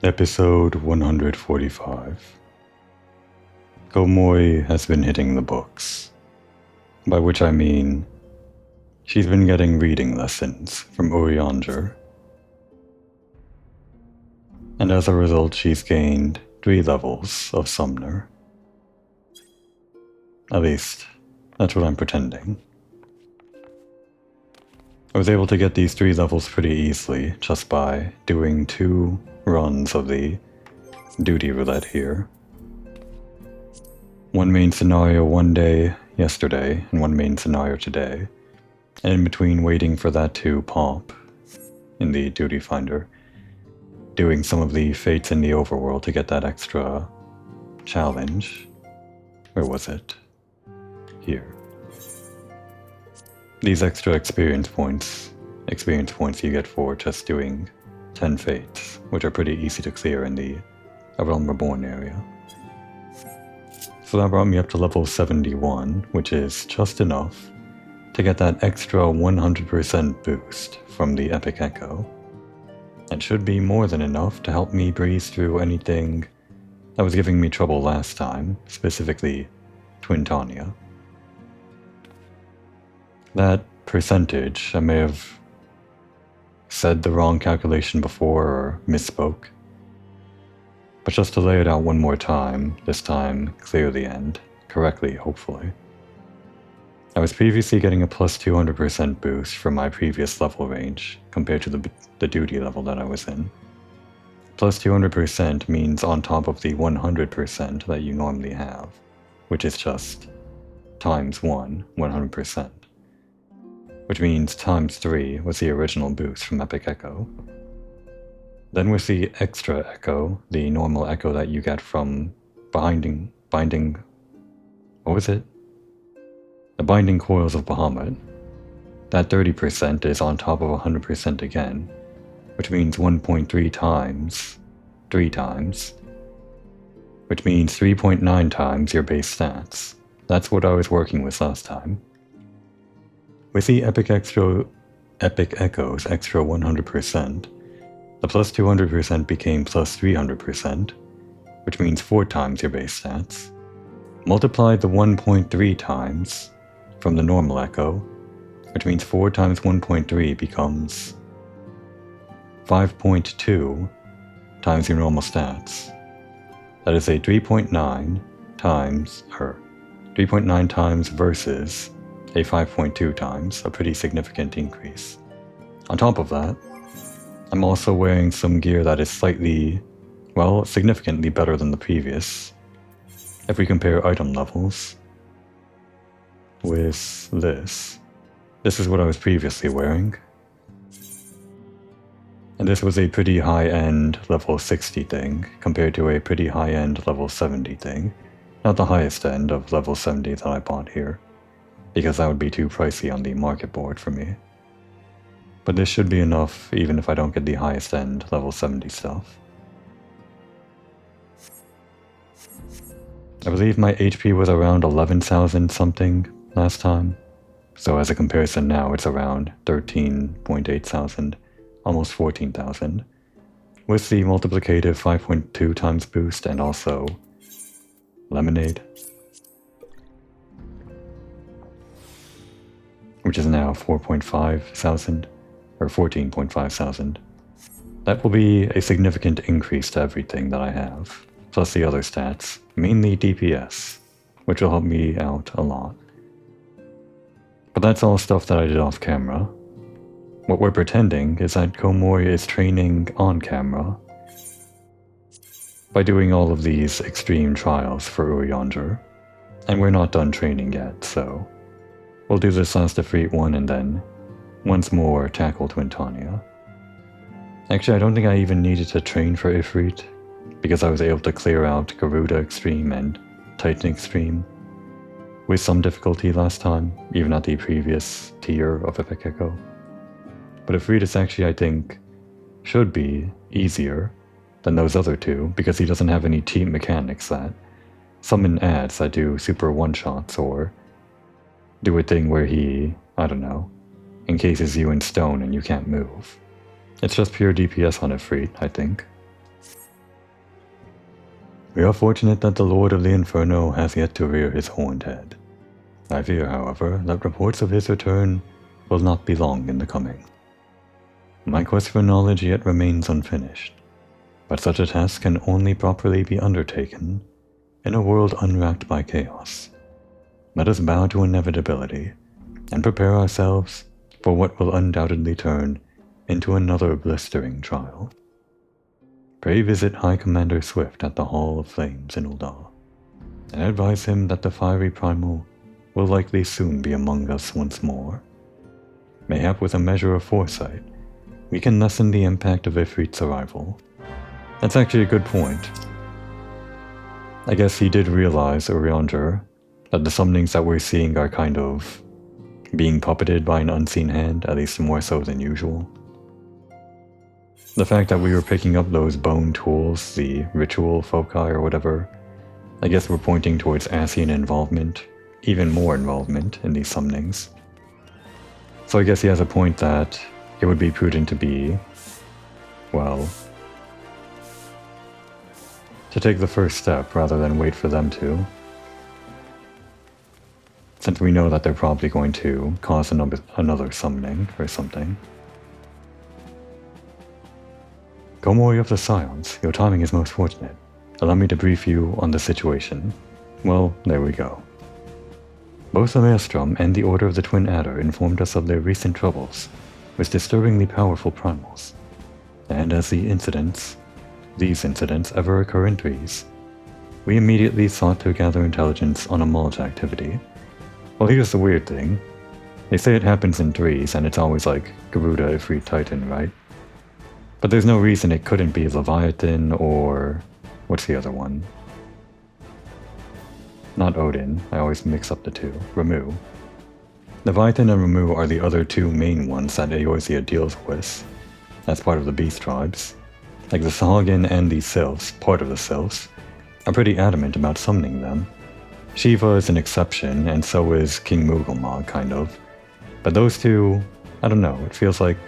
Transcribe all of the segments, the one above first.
Episode 145. Komoi has been hitting the books. By which I mean, she's been getting reading lessons from Urianger. And as a result, she's gained 3 levels of Sumner. At least, that's what I'm pretending. I was able to get these 3 levels pretty easily just by doing 2 runs of the duty roulette here. One main scenario one day yesterday and one main scenario today, and in between waiting for that to pop in the duty finder, doing some of the fates in the overworld to get that extra challenge. Where was it? Here. These extra experience points you get for just doing 10 fates, which are pretty easy to clear in the Realm Reborn area. So that brought me up to level 71, which is just enough to get that extra 100% boost from the Epic Echo. It should be more than enough to help me breeze through anything that was giving me trouble last time, specifically Twintania. That percentage, I may have said the wrong calculation before or misspoke. But just to lay it out one more time, this time clearly and correctly, hopefully. I was previously getting a plus 200% boost from my previous level range compared to the duty level that I was in. Plus 200% means on top of the 100% that you normally have, which is just times 100%. Which means times 3 was the original boost from Epic Echo. Then with the extra echo, the normal echo that you get from binding, what was it? The binding coils of Bahamut. That 30% is on top of 100% again, which means 1.3 times, 3 times, which means 3.9 times your base stats. That's what I was working with last time. With the Epic Echo's extra 100%, the plus 200% became plus 300%, which means 4 times your base stats. Multiply the 1.3 times from the normal echo, which means 4 times 1.3 becomes 5.2 times your normal stats. That is a 3.9 times versus a 5.2 times, a pretty significant increase. On top of that, I'm also wearing some gear that is significantly better than the previous, if we compare item levels with this. This is what I was previously wearing. And this was a pretty high-end level 60 thing, compared to a pretty high-end level 70 thing. Not the highest end of level 70 that I bought here, because that would be too pricey on the market board for me. But this should be enough even if I don't get the highest end level 70 stuff. I believe my HP was around 11,000 something last time, so as a comparison now it's around 13.8 thousand, almost 14,000, with the multiplicative 5.2 times boost and also Lemonade, which is now 4.5 thousand, or 14.5 thousand. That will be a significant increase to everything that I have, plus the other stats, mainly DPS, which will help me out a lot. But that's all stuff that I did off camera. What we're pretending is that Komoi is training on camera by doing all of these extreme trials for Urianger, and we're not done training yet, so we'll do this last Ifrit one and then once more tackle Twintania. Actually, I don't think I even needed to train for Ifrit, because I was able to clear out Garuda Extreme and Titan Extreme with some difficulty last time, even at the previous tier of Epic Echo. But Ifrit is actually, I think, should be easier than those other two, because he doesn't have any team mechanics that summon ads that do super one-shots or do a thing where he, I don't know, encases you in stone and you can't move. It's just pure DPS on Ifrit, I think. We are fortunate that the Lord of the Inferno has yet to rear his horned head. I fear, however, that reports of his return will not be long in the coming. My quest for knowledge yet remains unfinished, but such a task can only properly be undertaken in a world unracked by chaos. Let us bow to inevitability and prepare ourselves for what will undoubtedly turn into another blistering trial. Pray visit High Commander Swift at the Hall of Flames in Ul'dah, and advise him that the fiery primal will likely soon be among us once more. Mayhap with a measure of foresight, we can lessen the impact of Ifrit's arrival. That's actually a good point. I guess he did realize, Urianger, that the summonings that we're seeing are kind of being puppeted by an unseen hand, at least more so than usual. The fact that we were picking up those bone tools, the ritual foci or whatever, I guess we're pointing towards Ascian involvement, even more involvement in these summonings. So I guess he has a point that it would be prudent to be, well, to take the first step rather than wait for them to. Since we know that they're probably going to cause another summoning or something. Gomori of the Scions, your timing is most fortunate. Allow me to brief you on the situation. Well, there we go. Both the Maelstrom and the Order of the Twin Adder informed us of their recent troubles with disturbingly powerful primals. And as these incidents ever occur in threes, we immediately sought to gather intelligence on a Mulch activity. Well, here's the weird thing. They say it happens in threes, and it's always like Garuda, Ifrit, Titan, right? But there's no reason it couldn't be Leviathan or... what's the other one? Not Odin, I always mix up the two. Ramu. Leviathan and Ramu are the other two main ones that Eorzea deals with, as part of the beast tribes. Like the Sahagin and the Sylphs, part of the Sylphs, are pretty adamant about summoning them. Shiva is an exception, and so is King Mughal, kind of. But those two, I don't know, it feels like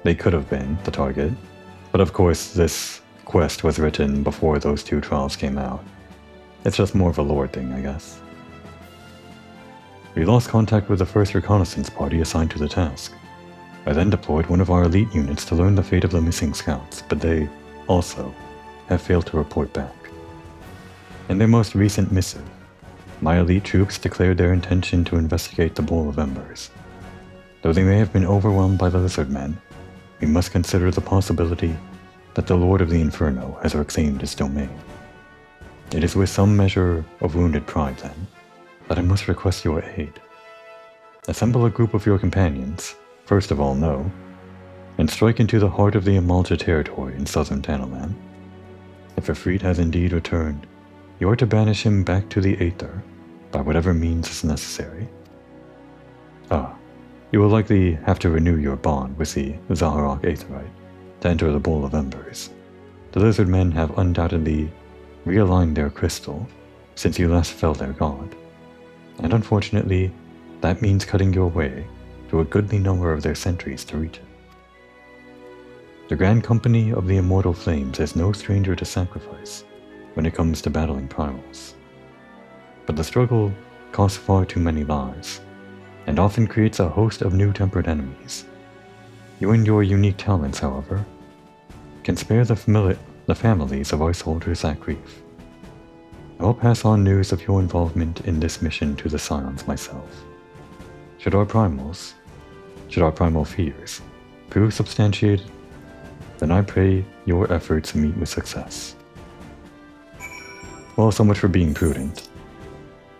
they could have been the target. But of course, this quest was written before those two trials came out. It's just more of a lore thing, I guess. We lost contact with the first reconnaissance party assigned to the task. I then deployed one of our elite units to learn the fate of the missing scouts, but they, also, have failed to report back. In their most recent missive, my elite troops declared their intention to investigate the Bowl of Embers. Though they may have been overwhelmed by the Lizard Men, we must consider the possibility that the Lord of the Inferno has reclaimed his domain. It is with some measure of wounded pride, then, that I must request your aid. Assemble a group of your companions, first of all No, and strike into the heart of the Amalja territory in southern Tanalan. If Ifrit has indeed returned, you are to banish him back to the Aether, by whatever means is necessary. You will likely have to renew your bond with the Zaharok Aetherite to enter the Bowl of Embers. The Lizard Men have undoubtedly realigned their crystal since you last fell their god, and unfortunately, that means cutting your way through a goodly number of their sentries to reach it. The Grand Company of the Immortal Flames is no stranger to sacrifice when it comes to battling primals. But the struggle costs far too many lives, and often creates a host of new tempered enemies. You and your unique talents, however, can spare the families of our soldiers at grief. I will pass on news of your involvement in this mission to the Scions myself. Should our primal fears prove substantiated, then I pray your efforts meet with success. Well, so much for being prudent.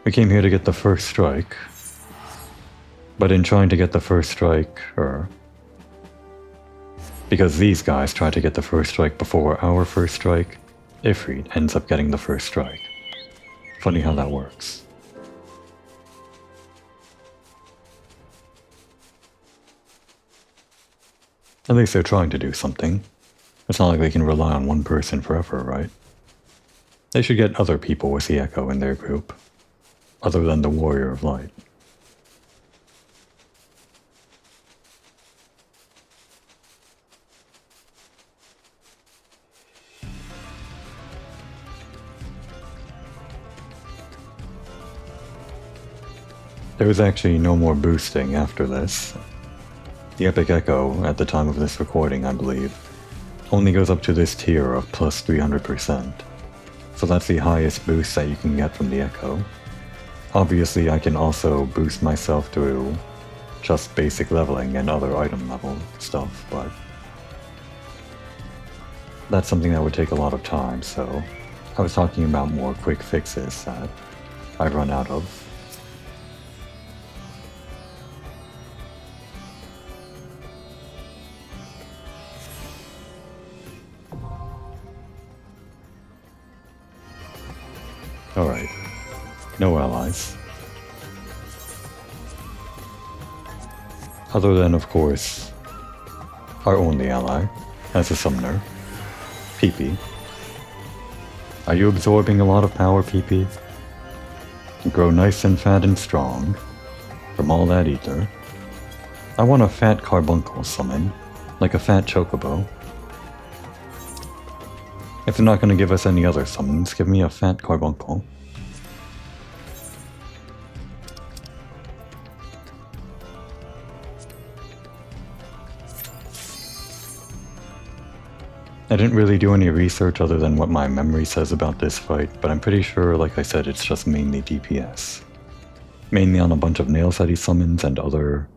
We came here to get the first strike, but in trying to get the first strike, because these guys tried to get the first strike before our first strike, Ifrit ends up getting the first strike. Funny how that works. At least they're trying to do something. It's not like they can rely on one person forever, right? They should get other people with the Echo in their group, other than the Warrior of Light. There was actually no more boosting after this. The Epic Echo, at the time of this recording I believe, only goes up to this tier of plus 300%. So that's the highest boost that you can get from the Echo. Obviously I can also boost myself to just basic leveling and other item level stuff, but that's something that would take a lot of time, so I was talking about more quick fixes that I've run out of. Alright, no allies. Other than, of course, our only ally, as a summoner, PP. Are you absorbing a lot of power, PP? You grow nice and fat and strong from all that ether. I want a fat carbuncle summon, like a fat chocobo. If they're not going to give us any other summons, give me a fat carbuncle. I didn't really do any research other than what my memory says about this fight, but I'm pretty sure, like I said, it's just mainly DPS. Mainly on a bunch of nails that he summons and other,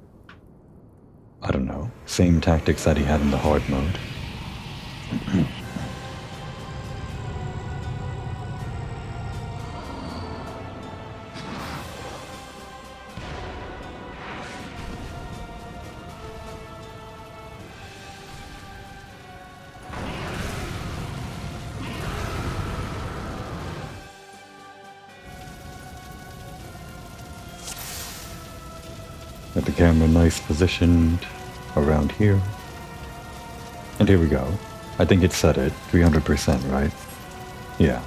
I don't know, same tactics that he had in the hard mode. Got the camera nice positioned around here. And here we go. I think it's set at 300%, right? Yeah.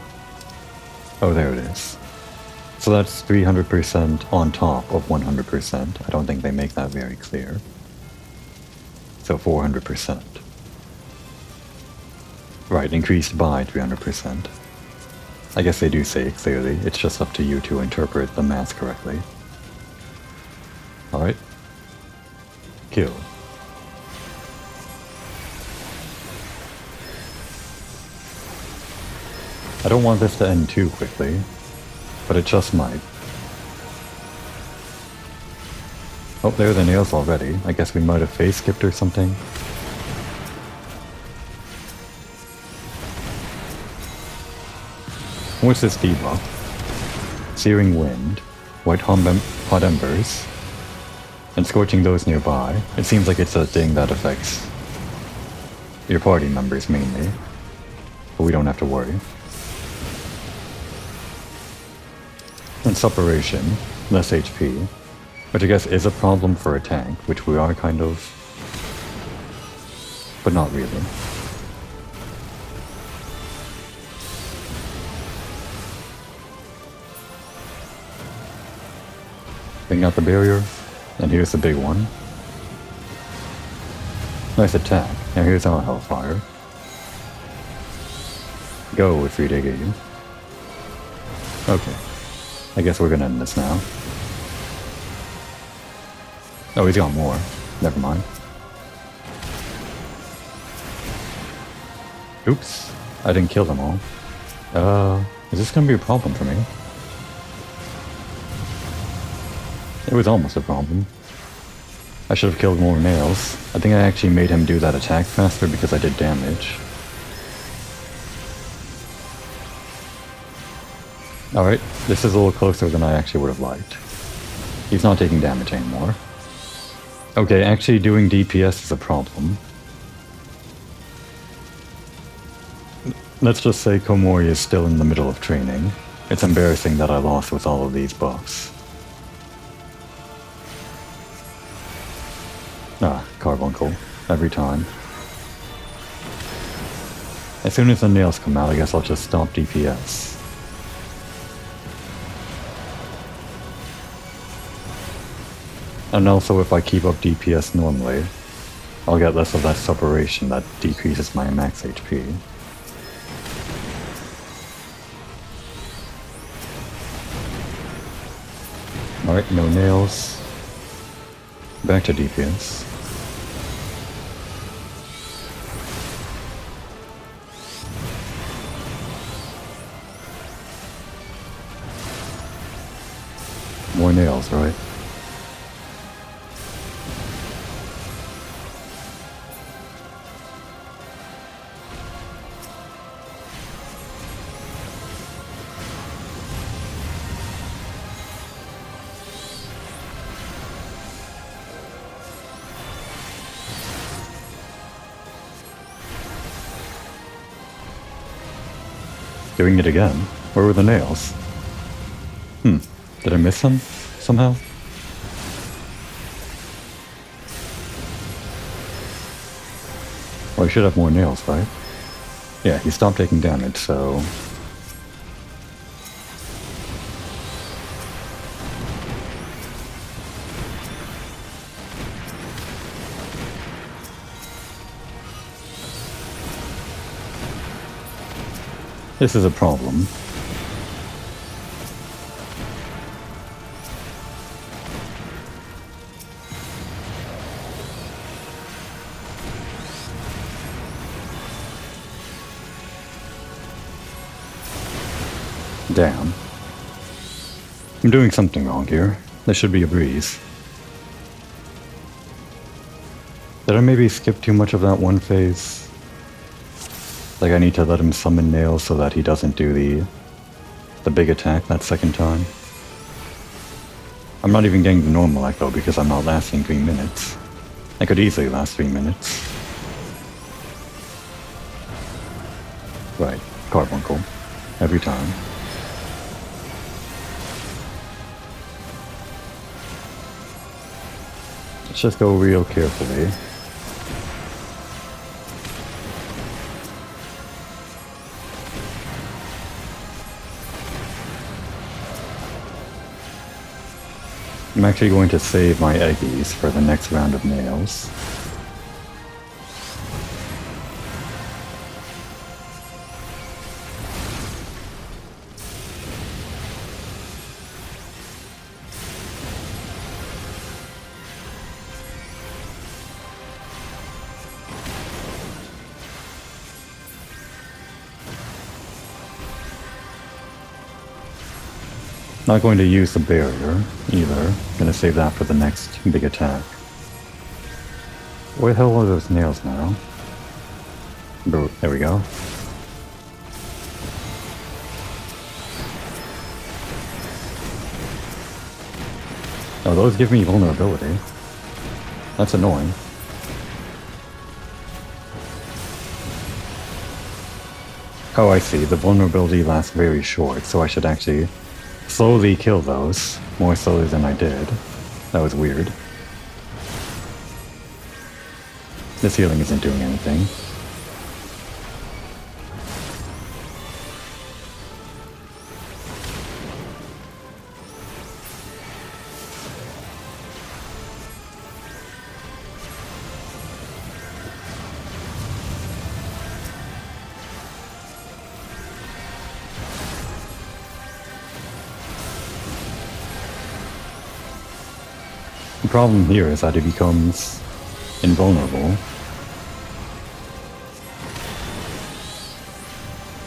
Oh, there it is. So that's 300% on top of 100%. I don't think they make that very clear. So 400%. Right, increased by 300%. I guess they do say it clearly. It's just up to you to interpret the math correctly. Alright. Kill. I don't want this to end too quickly, but it just might. Oh, there are the nails already. I guess we might have phase skipped or something. What's this debuff? Searing Wind, White Hot Embers, and scorching those nearby. It seems like it's a thing that affects your party members mainly, but we don't have to worry. And Suppuration, less HP, which I guess is a problem for a tank, which we are kind of, but not really. Bring out the barrier. And here's the big one. Nice attack. Now here's our Hellfire. Go if we dig at you. Okay. I guess we're gonna end this now. Oh, he's got more. Never mind. Oops. I didn't kill them all. Is this gonna be a problem for me? It was almost a problem. I should have killed more nails. I think I actually made him do that attack faster because I did damage. Alright, this is a little closer than I actually would have liked. He's not taking damage anymore. Okay, actually doing DPS is a problem. Let's just say Komori is still in the middle of training. It's embarrassing that I lost with all of these buffs. Ah, Carbuncle. Every time. As soon as the nails come out, I guess I'll just stop DPS. And also if I keep up DPS normally, I'll get less of that suppuration that decreases my max HP. Alright, no nails. Back to DPS. More nails, right? Doing it again. Where were the nails? Did I miss them somehow? Well, I should have more nails, right? Yeah, he stopped taking damage, so... This is a problem. Damn. I'm doing something wrong here. This should be a breeze. Did I maybe skip too much of that one phase? Like I need to let him summon nails so that he doesn't do the big attack that second time. I'm not even getting the normal echo because I'm not lasting 3 minutes. I could easily last 3 minutes. Right, carbuncle. Every time. Let's just go real carefully. I'm actually going to save my eggies for the next round of nails. Not going to use the barrier, either. Gonna save that for the next big attack. Where the hell are those nails now? There we go. Oh, those give me vulnerability. That's annoying. Oh, I see. The vulnerability lasts very short, so I should actually slowly kill those, more slowly than I did. That was weird. This healing isn't doing anything. The problem here is that he becomes invulnerable.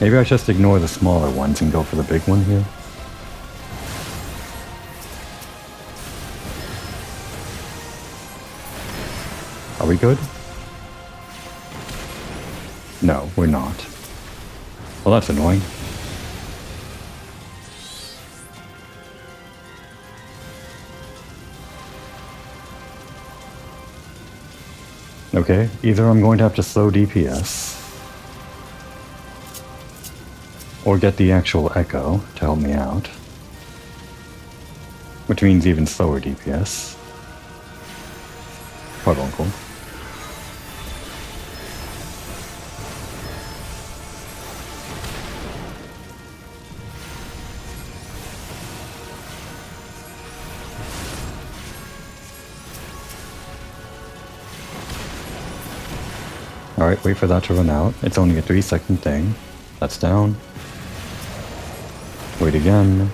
Maybe I should just ignore the smaller ones and go for the big one here. Are we good? No, we're not. Well, that's annoying. Okay, either I'm going to have to slow DPS, or get the actual echo to help me out, which means even slower DPS. Carbuncle. Alright, wait for that to run out. It's only a 3-second thing. That's down. Wait again.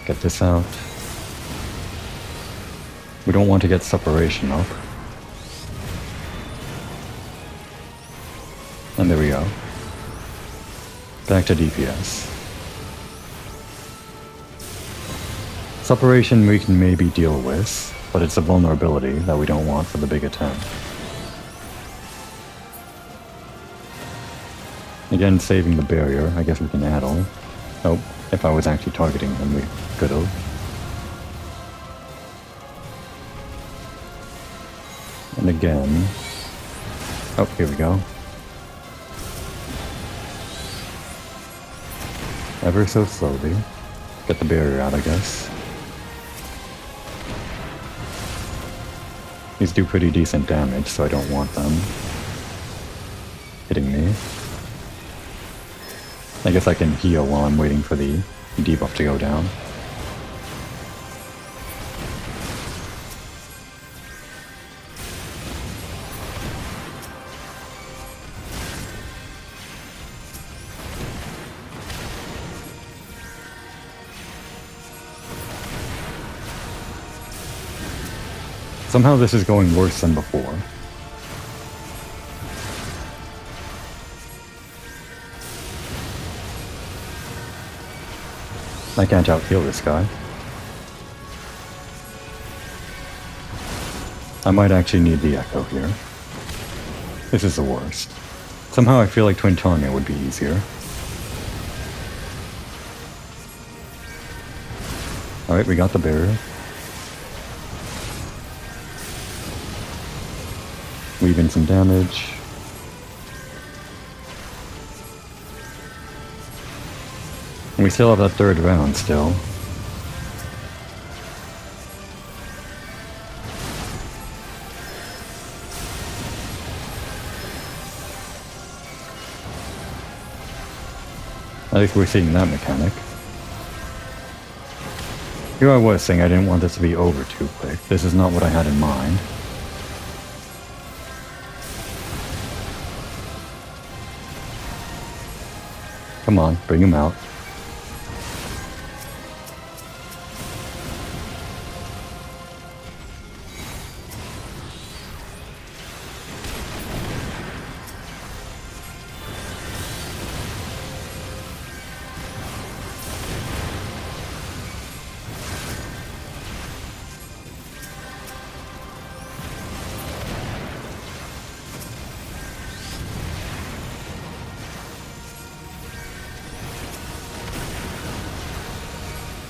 Get this out. We don't want to get separation up. And there we go. Back to DPS. Separation we can maybe deal with, but it's a vulnerability that we don't want for the big attempt. Again, saving the barrier, I guess we can add on. Oh, if I was actually targeting him, we could've. And again... Oh, here we go. Ever so slowly. Get the barrier out, I guess. These do pretty decent damage, so I don't want them hitting me. I guess I can heal while I'm waiting for the debuff to go down. Somehow this is going worse than before. I can't out-heal this guy. I might actually need the echo here. This is the worst. Somehow I feel like Twin Target would be easier. Alright, we got the barrier. Weave in some damage. And we still have that third round still. At least we're seeing that mechanic. Here I was saying I didn't want this to be over too quick. This is not what I had in mind. Come on, bring him out.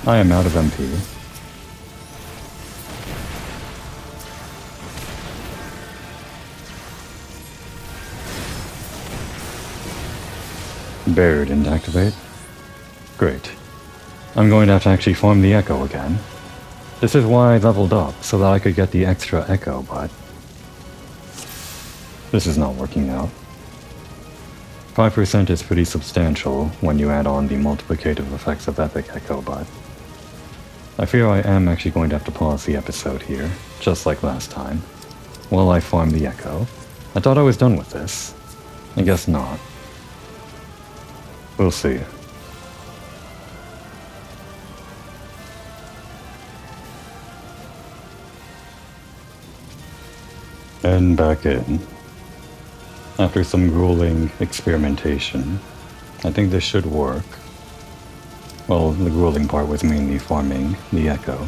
I am out of MP. Barrier didn't activate. Great. I'm going to have to actually farm the echo again. This is why I leveled up, so that I could get the extra echo, but... this is not working out. 5% is pretty substantial when you add on the multiplicative effects of Epic Echo, but... I fear I am actually going to have to pause the episode here, just like last time, while I farm the echo. I thought I was done with this. I guess not. We'll see. And back in. After some grueling experimentation, I think this should work. Well, the grueling part was mainly farming the echo.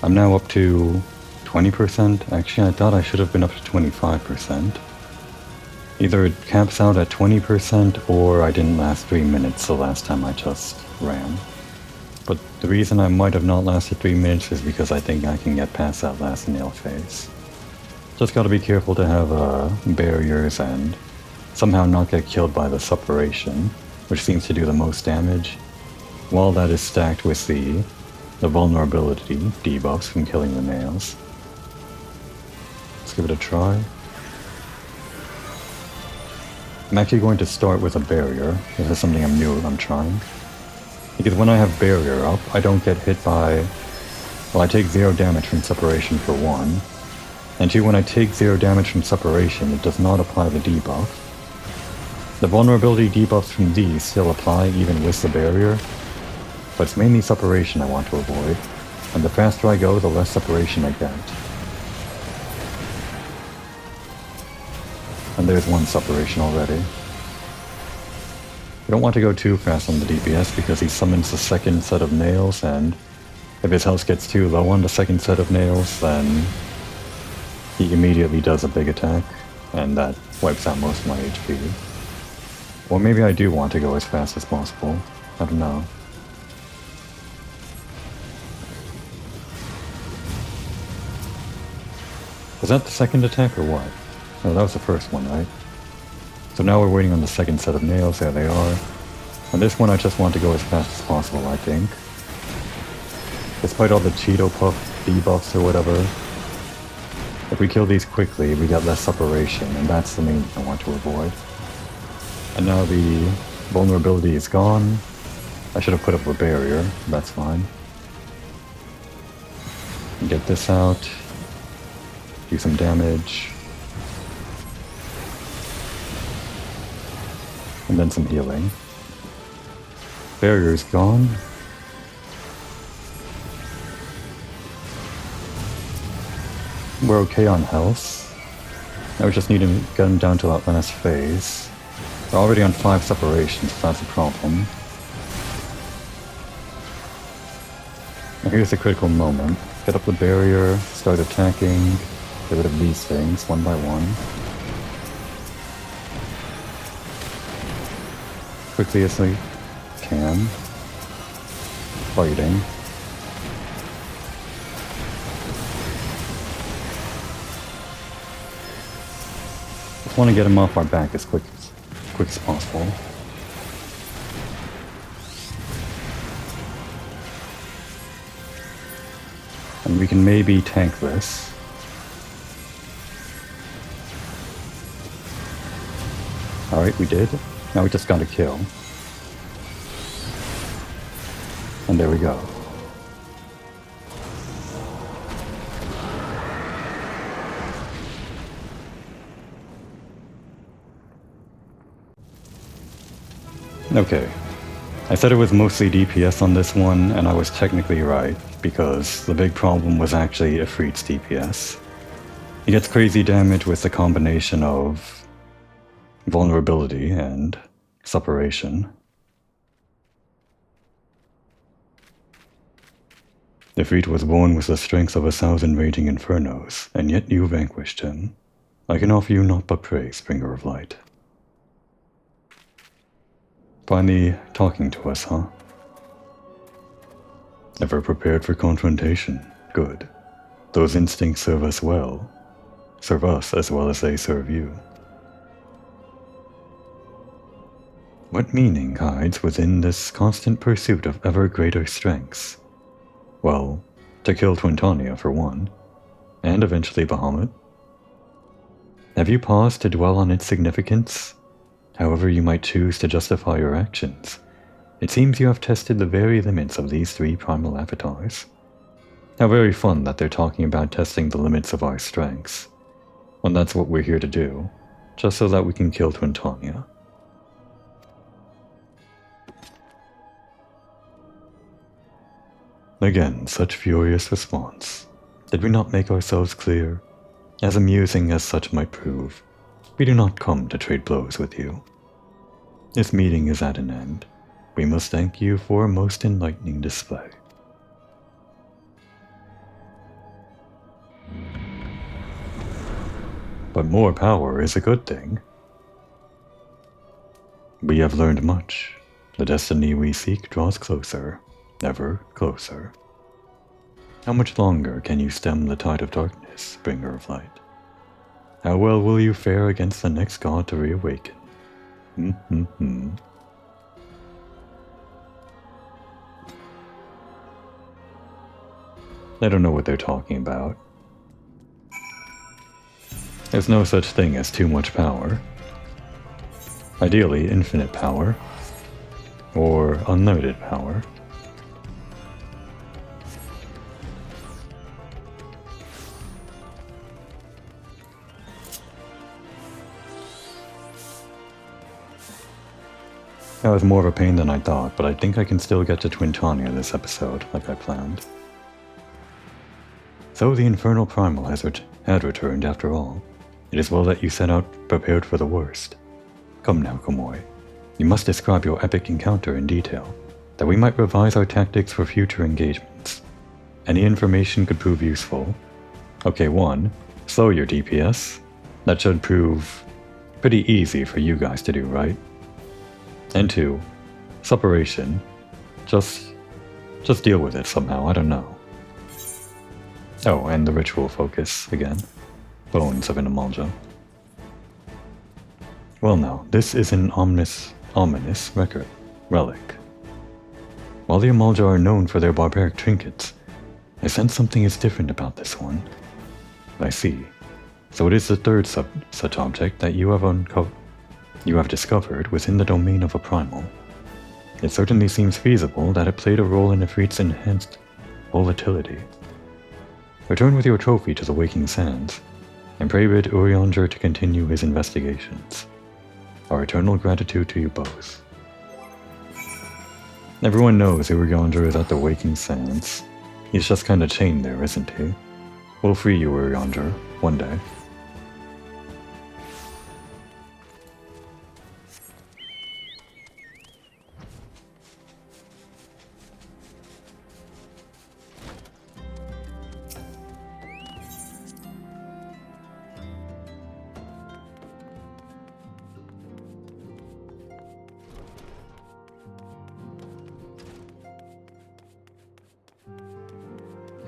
I'm now up to 20%. Actually, I thought I should have been up to 25%. Either it caps out at 20% or I didn't last 3 minutes the last time I just ran. But the reason I might have not lasted 3 minutes is because I think I can get past that last nail phase. Just gotta be careful to have barriers and somehow not get killed by the separation, which seems to do the most damage. While that is stacked with the vulnerability debuffs from killing the nails. Let's give it a try. I'm actually going to start with a barrier. This is something I'm trying. Because when I have barrier up, I don't get hit by... well, I take 0 damage from separation for 1. And 2, when I take 0 damage from separation, it does not apply the debuff. The vulnerability debuffs from these still apply even with the barrier. But it's mainly separation I want to avoid. And the faster I go, the less separation I get. And there's one separation already. I don't want to go too fast on the DPS because he summons the second set of nails, and if his health gets too low on the second set of nails, then he immediately does a big attack, and that wipes out most of my HP. Or maybe I do want to go as fast as possible. I don't know. Was that the second attack or what? No, that was the first one, right? So now we're waiting on the second set of nails. There they are. On this one I just want to go as fast as possible, I think. Despite all the Cheeto Puff debuffs or whatever, if we kill these quickly, we get less separation, and that's the main thing I want to avoid. And now the vulnerability is gone. I should have put up a barrier, that's fine. Get this out. Do some damage. And then some healing. Barrier's gone. We're okay on health. Now we just need to get him down to that last phase. We're already on 5 separations, so that's a problem. Now here's the critical moment. Get up the barrier, start attacking, get rid of these things one by one. Quickly as we can. Fighting. Just want to get him off our back as quick as possible. And we can maybe tank this. Alright, we did. Now we just gotta kill. And there we go. Okay. I said it was mostly DPS on this one, and I was technically right, because the big problem was actually Ifrit's DPS. He gets crazy damage with the combination of vulnerability and separation. Ifrit was born with the strength of 1,000 raging infernos, and yet you vanquished him. I can offer you naught but praise, bringer of light. Finally talking to us, huh? Ever prepared for confrontation? Good. Those instincts serve us well. Serve us as well as they serve you. What meaning hides within this constant pursuit of ever greater strengths? Well, to kill Twintania for one, and eventually Bahamut. Have you paused to dwell on its significance? However you might choose to justify your actions, it seems you have tested the very limits of these 3 primal avatars. How very fun that they're talking about testing the limits of our strengths. Well, that's what we're here to do, just so that we can kill Twintania. Again, such furious response. Did we not make ourselves clear? As amusing as such might prove, we do not come to trade blows with you. This meeting is at an end. We must thank you for a most enlightening display. But more power is a good thing. We have learned much. The destiny we seek draws closer, ever closer. How much longer can you stem the tide of darkness, bringer of light? How well will you fare against the next god to reawaken? I don't know what they're talking about. There's no such thing as too much power. Ideally, infinite power. Or unlimited power. That was more of a pain than I thought, but I think I can still get to Twintania this episode, like I planned. So the infernal primal had returned after all. It is well that you set out prepared for the worst. Come now, Komoi. You must describe your epic encounter in detail, that we might revise our tactics for future engagements. Any information could prove useful. Okay, 1. Slow your DPS. That should prove pretty easy for you guys to do, right? And 2. Suppuration. Just deal with it somehow, I don't know. Oh, and the ritual focus again. Bones of an Amalja. Well now, this is an ominous relic. While the Amalja are known for their barbaric trinkets, I sense something is different about this one. I see. So it is the third such object that you have discovered within the domain of a primal. It certainly seems feasible that it played a role in Ifrit's enhanced volatility. Return with your trophy to the Waking Sands, and pray bid Urianger to continue his investigations. Our eternal gratitude to you both. Everyone knows Urianger is at the Waking Sands. He's just kinda chained there, isn't he? We'll free you, Urianger, one day.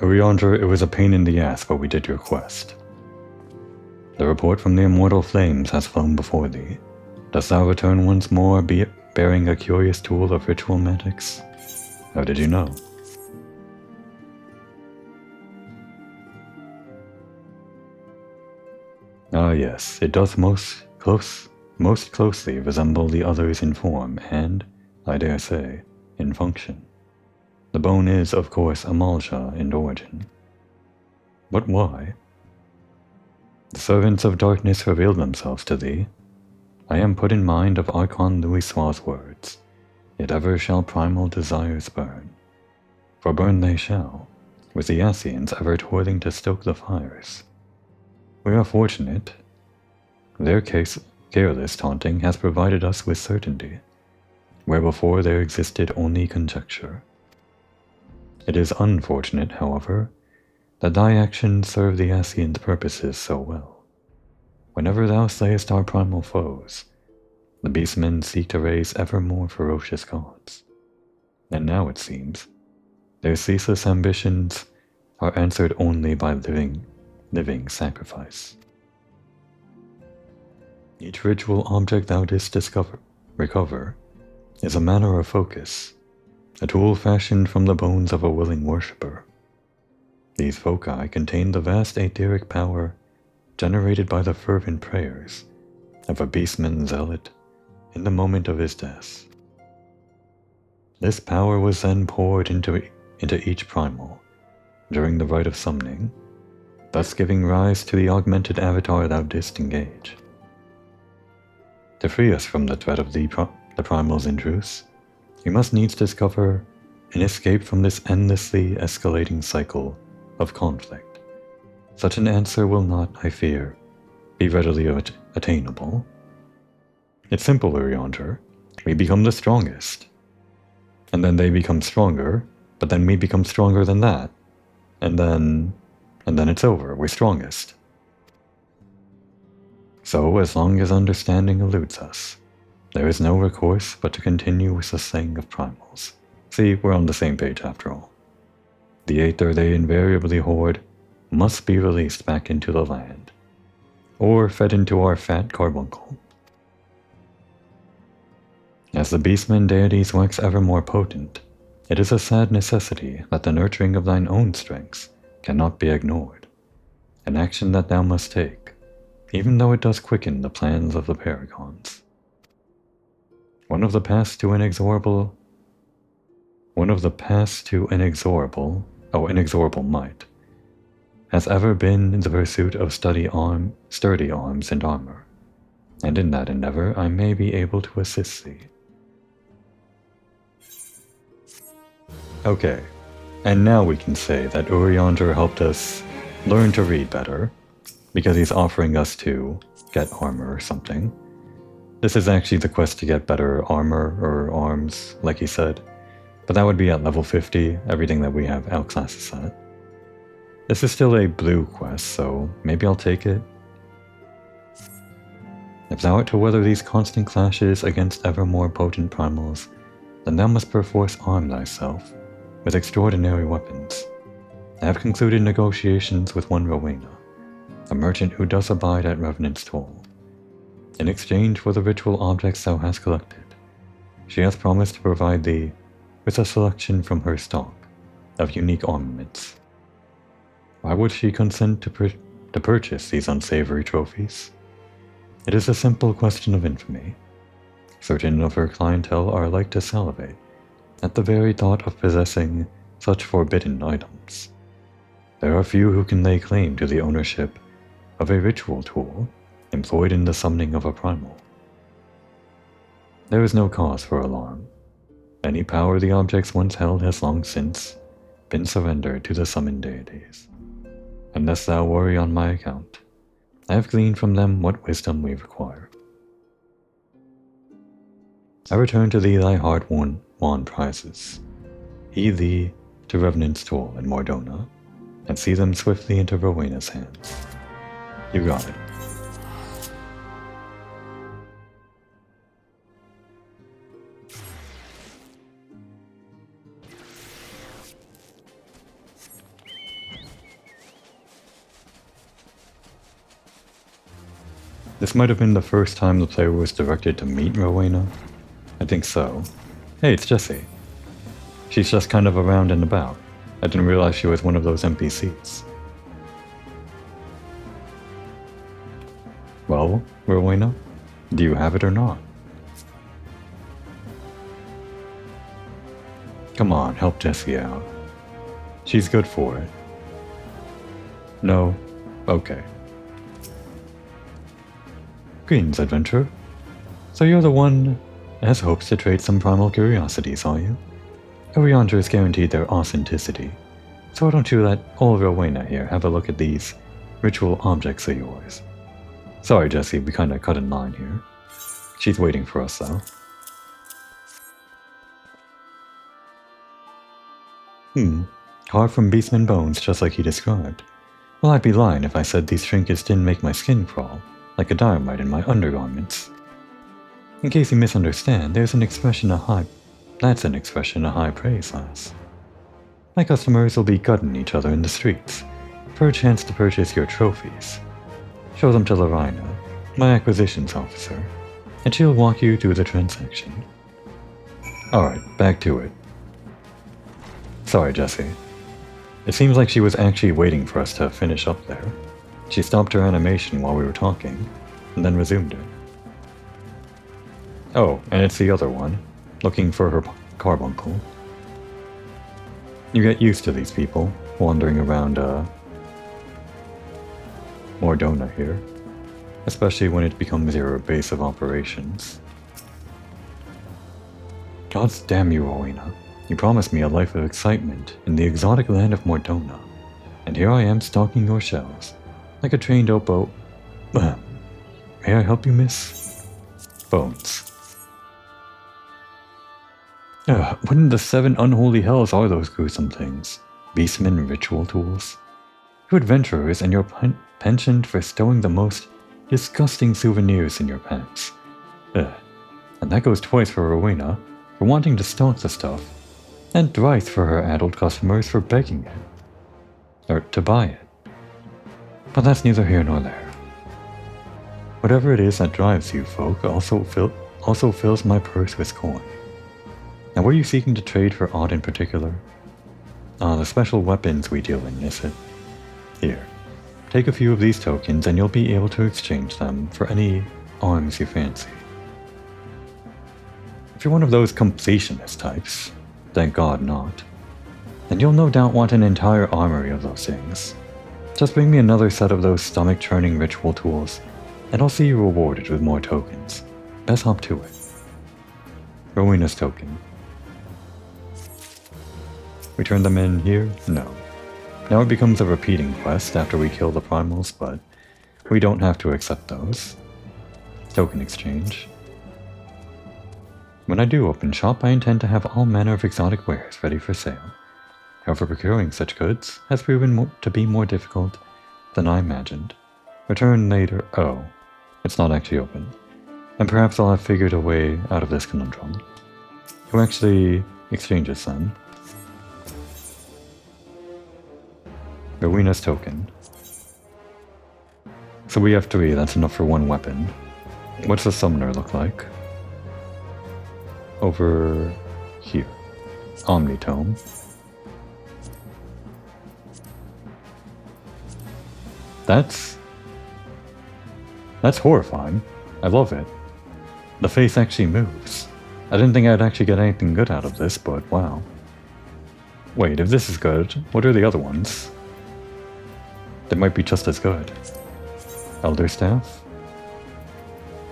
Urianger, it was a pain in the ass, but we did your quest. The report from the immortal flames has flown before thee. Dost thou return once more, bearing a curious tool of ritual magics? How did you know? Ah yes, it doth most closely resemble the others in form and, I dare say, in function. The bone is, of course, Amalja in origin. But why? The servants of darkness revealed themselves to thee. I am put in mind of Archon Louisoir's words, yet ever shall primal desires burn. For burn they shall, with the Ascians ever toiling to stoke the fires. We are fortunate. Their careless taunting has provided us with certainty, where before there existed only conjecture. It is unfortunate, however, that thy actions serve the Ascians' purposes so well. Whenever thou slayest our primal foes, the beastmen seek to raise ever more ferocious gods. And now it seems, their ceaseless ambitions are answered only by living sacrifice. Each ritual object thou didst recover is a manner of focus, a tool fashioned from the bones of a willing worshipper. These foci contain the vast aetheric power generated by the fervent prayers of a beastman zealot in the moment of his death. This power was then poured into each primal during the rite of summoning, thus giving rise to the augmented avatar thou didst engage. To free us from the threat of the primal's intrusion, we must needs discover an escape from this endlessly escalating cycle of conflict. Such an answer will not, I fear, be readily attainable. It's simple, Urianger. We become the strongest. And then they become stronger, but then we become stronger than that. And then it's over, we're strongest. So, as long as understanding eludes us, there is no recourse but to continue with the slaying of primals. See, we're on the same page after all. The aether they invariably hoard must be released back into the land, or fed into our fat carbuncle. As the beastmen deities wax ever more potent, it is a sad necessity that the nurturing of thine own strengths cannot be ignored, an action that thou must take, even though it does quicken the plans of the paragons. One of the paths to inexorable might has ever been the pursuit of sturdy arms and armor, and in that endeavor I may be able to assist thee. Okay, and now we can say that Urianger helped us learn to read better, because he's offering us to get armor or something. This is actually the quest to get better armor or arms, like he said, but that would be at level 50, everything that we have outclasses at. This is still a blue quest, so maybe I'll take it. If thou art to weather these constant clashes against ever more potent primals, then thou must perforce arm thyself with extraordinary weapons. I have concluded negotiations with one Rowena, a merchant who does abide at Revenant's toll. In exchange for the ritual objects thou hast collected, she hath promised to provide thee with a selection from her stock of unique armaments. Why would she consent to purchase these unsavory trophies? It is a simple question of infamy. Certain of her clientele are like to salivate at the very thought of possessing such forbidden items. There are few who can lay claim to the ownership of a ritual tool employed in the summoning of a primal. There is no cause for alarm. Any power the objects once held has long since been surrendered to the summoned deities. And lest thou worry on my account, I have gleaned from them what wisdom we require. I return to thee thy hard-won prizes. Heed thee to Revenant's toll in Mordona, and see them swiftly into Rowena's hands. You got it. This might have been the first time the player was directed to meet Rowena. I think so. Hey, it's Jessie. She's just kind of around and about. I didn't realize she was one of those NPCs. Well, Rowena, do you have it or not? Come on, help Jessie out. She's good for it. No? Okay. Greetings, adventurer. So you're the one that has hopes to trade some primal curiosities, are you? Orianders guaranteed their authenticity, so why don't you let old Rowena here have a look at these ritual objects of yours? Sorry, Jessie, we kinda cut in line here. She's waiting for us, though. Carved from beastman bones, just like he described. Well, I'd be lying if I said these trinkets didn't make my skin crawl, like a dynamite in my undergarments. In case you misunderstand, that's an expression of high praise, lass. My customers will be gutting each other in the streets for a chance to purchase your trophies. Show them to Larina, my acquisitions officer, and she'll walk you through the transaction. Alright, back to it. Sorry, Jessie. It seems like she was actually waiting for us to finish up there. She stopped her animation while we were talking, and then resumed it. Oh, and it's the other one, looking for her carbuncle. You get used to these people, wandering around, Mordona here, especially when it becomes your base of operations. Gods damn you, Rowena. You promised me a life of excitement in the exotic land of Mordona, and here I am stalking your shelves, like a trained opo. May I help you, miss? Bones. What in the 7 unholy hells are those gruesome things? Beastmen ritual tools? You adventurers and your penchant for stowing the most disgusting souvenirs in your packs. And that goes twice for Rowena for wanting to stock the stuff, and thrice for her adult customers for begging it. Or to buy it. But that's neither here nor there. Whatever it is that drives you folk also fills my purse with coin. Now, were you seeking to trade for aught in particular? The special weapons we deal in, is it? Here, take a few of these tokens and you'll be able to exchange them for any arms you fancy. If you're one of those completionist types, thank God not, then you'll no doubt want an entire armory of those things. Just bring me another set of those stomach-churning ritual tools, and I'll see you rewarded with more tokens. Best hop to it. Rowena's token. We turn them in here? No. Now it becomes a repeating quest after we kill the primals, but we don't have to accept those. Token exchange. When I do open shop, I intend to have all manner of exotic wares ready for sale. However, procuring such goods has proven to be more difficult than I imagined. Return later. Oh, it's not actually open. And perhaps I'll have figured a way out of this conundrum. Who actually exchanges then? Rowena's token. So we have 3, that's enough for 1 weapon. What's the summoner look like? Over here. Omnitome. That's horrifying. I love it. The face actually moves. I didn't think I'd actually get anything good out of this, but wow. Wait, if this is good, what are the other ones? They might be just as good. Elder Staff?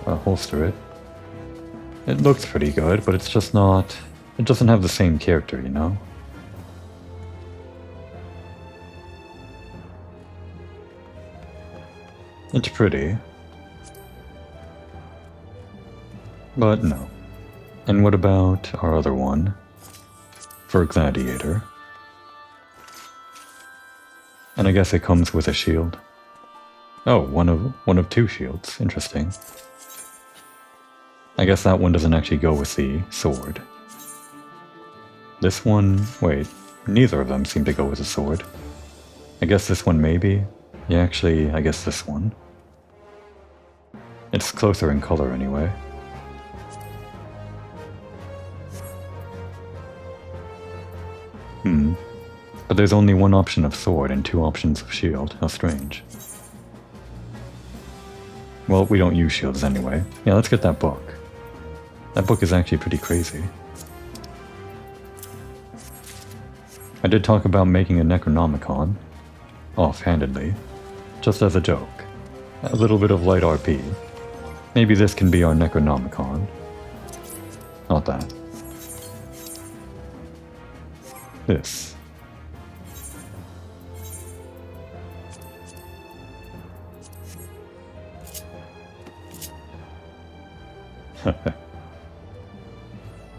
Holster it. It looks pretty good, but it's just not... It doesn't have the same character, you know? It's pretty. But no. And what about our other one? For Gladiator. And I guess it comes with a shield. Oh, one of 2 shields. Interesting. I guess that one doesn't actually go with the sword. This one... Wait, neither of them seem to go with a sword. I guess this one maybe? Yeah, actually, I guess this one. It's closer in color anyway. But there's only 1 option of sword and 2 options of shield. How strange. Well, we don't use shields anyway. Yeah, let's get that book. That book is actually pretty crazy. I did talk about making a Necronomicon, offhandedly, just as a joke. A little bit of light RP. Maybe this can be our Necronomicon. Not that. This.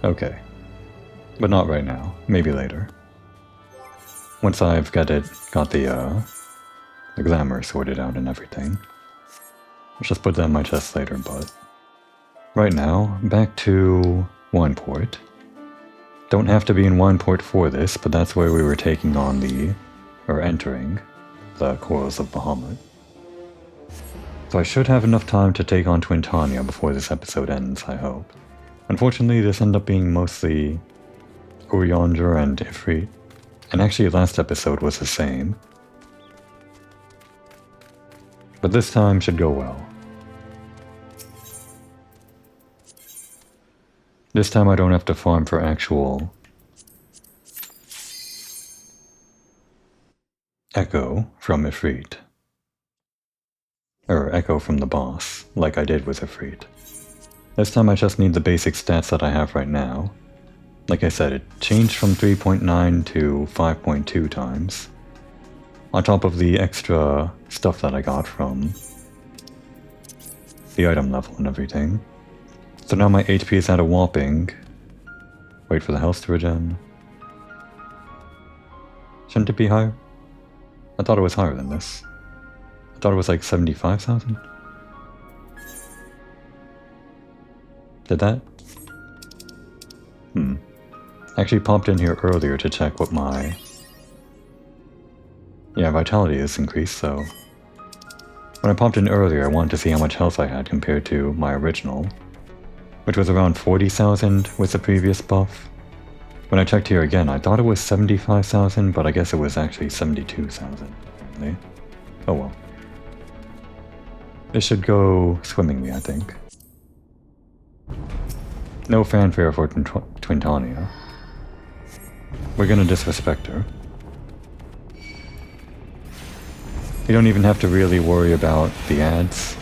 Okay. But not right now. Maybe later. Once I've got the glamour sorted out and everything. I'll just put that in my chest later, but... Right now, back to Wineport. Don't have to be in Wineport for this, but that's where we were taking on entering the Corals of Bahamut. So I should have enough time to take on Twintania before this episode ends, I hope. Unfortunately, this ended up being mostly Urianger and Ifrit, and actually last episode was the same. But this time should go well. This time I don't have to farm for actual echo from Ifrit. Or echo from the boss, like I did with Ifrit. This time I just need the basic stats that I have right now. Like I said, it changed from 3.9 to 5.2 times. On top of the extra stuff that I got from the item level and everything. So now my HP is at a whopping... Wait for the health to regen. Shouldn't it be higher? I thought it was higher than this. I thought it was like 75,000? Did that? I actually popped in here earlier to check what my... Yeah, vitality is increased, so... When I popped in earlier, I wanted to see how much health I had compared to my original, which was around 40,000 with the previous buff. When I checked here again, I thought it was 75,000, but I guess it was actually 72,000. Oh well. This should go swimmingly, I think. No fanfare for Twintania. We're gonna disrespect her. You don't even have to really worry about the ads,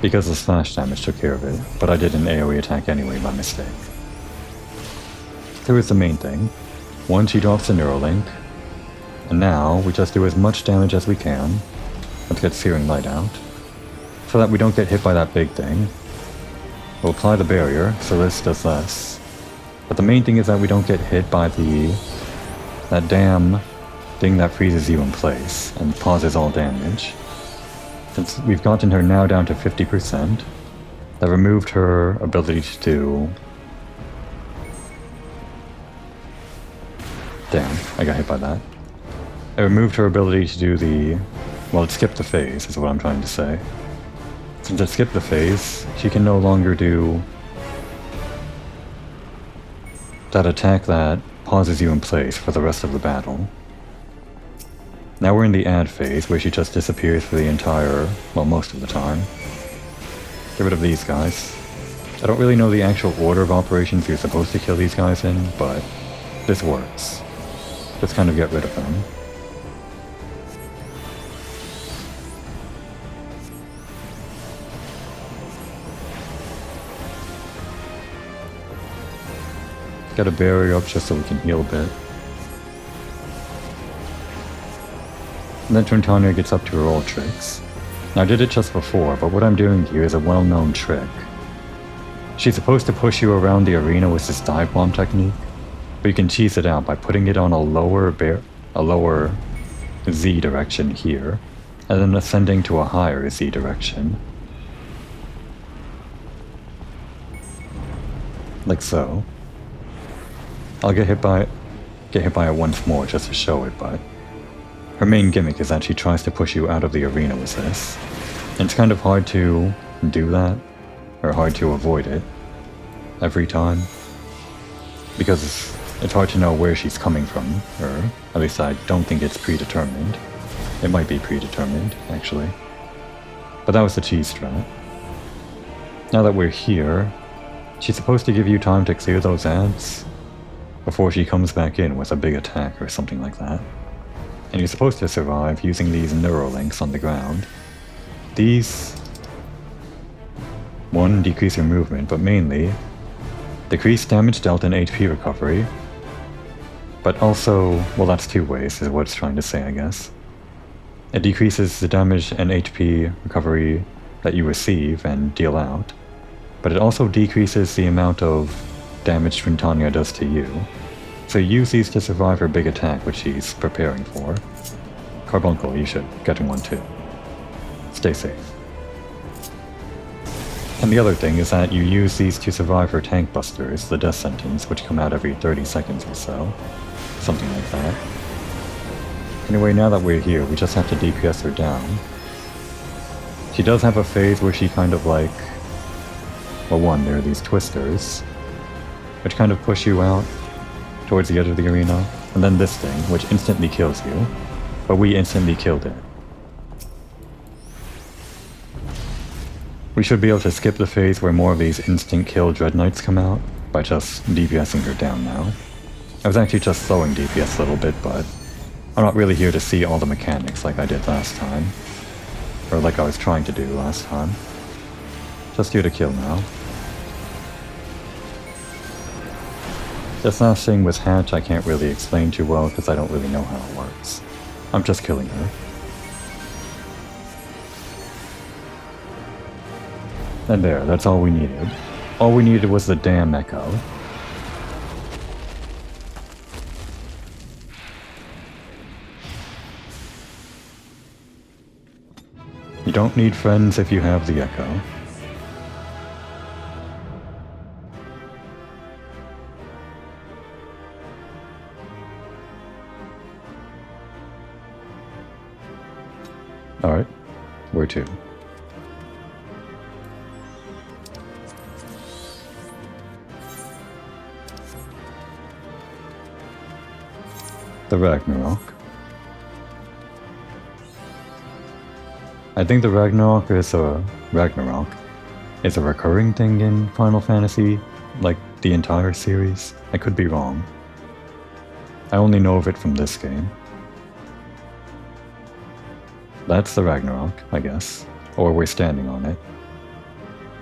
because the slash damage took care of it, but I did an AoE attack anyway by mistake. Here is the main thing. One, she drops the Neuralink. And now, we just do as much damage as we can. Let's get Searing Light out. So that we don't get hit by that big thing. We'll apply the barrier, so this does less. But the main thing is that we don't get hit by that damn thing that freezes you in place and pauses all damage. Since we've gotten her now down to 50%, that removed her ability to do... Damn, I got hit by that. It removed her ability to do the... Well, it skipped the phase, is what I'm trying to say. Since it skipped the phase, she can no longer do... that attack that pauses you in place for the rest of the battle. Now we're in the add phase, where she just disappears for the entire... well, most of the time. Get rid of these guys. I don't really know the actual order of operations you're supposed to kill these guys in, but this works. Just kind of get rid of them. Get a barrier up just so we can heal a bit. And then Twintania gets up to her old tricks. Now I did it just before, but what I'm doing here is a well-known trick. She's supposed to push you around the arena with this dive bomb technique, but you can cheese it out by putting it on a lower Z direction here, and then ascending to a higher Z direction. Like so. I'll get hit by it once more just to show it, but her main gimmick is that she tries to push you out of the arena with this. And it's kind of hard to do that, or hard to avoid it every time, because it's hard to know where she's coming from, or at least I don't think it's predetermined. It might be predetermined, actually. But that was the cheese strat. Now that we're here, she's supposed to give you time to clear those ads before she comes back in with a big attack or something like that. And you're supposed to survive using these Neuralinks on the ground. These... 1. Decrease your movement, but mainly decrease damage dealt and HP recovery. But also, well, that's two ways, is what it's trying to say, I guess. It decreases the damage and HP recovery that you receive and deal out, but it also decreases the amount of damage Twintania does to you. So use these to survive her big attack, which she's preparing for. Carbuncle, you should get one too. Stay safe. And the other thing is that you use these to survive her tank busters, the death sentence, which come out every 30 seconds or so. Something like that. Anyway, now that we're here, we just have to DPS her down. She does have a phase where she kind of like... well, one, there are these twisters, which kind of push you out towards the edge of the arena, and then this thing, which instantly kills you, but we instantly killed it. We should be able to skip the phase where more of these instant kill Dread Knights come out, by just DPSing her down now. I was actually just slowing DPS a little bit, but I'm not really here to see all the mechanics like I did last time, or like I was trying to do last time. Just here to kill now. This last thing with Hatch I can't really explain too well because I don't really know how it works. I'm just killing her. And there, that's all we needed. All we needed was the damn echo. You don't need friends if you have the echo. Alright, where to? The Ragnarok. I think the Ragnarok is a recurring thing in Final Fantasy, like the entire series. I could be wrong. I only know of it from this game. That's the Ragnarok, I guess. Or we're standing on it.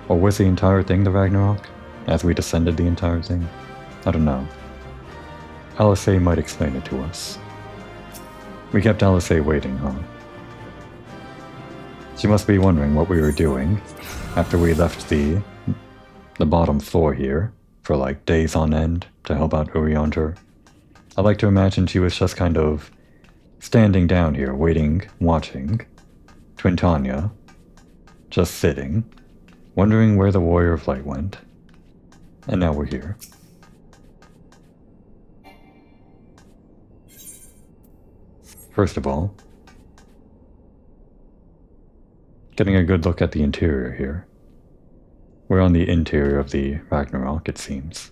Or was the entire thing the Ragnarok? As we descended the entire thing? I don't know. Alisei might explain it to us. We kept Alisei waiting, huh? She must be wondering what we were doing after we left the bottom floor here for like days on end to help out Urianger. I like to imagine she was just kind of standing down here, waiting, watching. Twintanya, just sitting, wondering where the Warrior of Light went. And now we're here. First of all, getting a good look at the interior here. We're on the interior of the Ragnarok, it seems.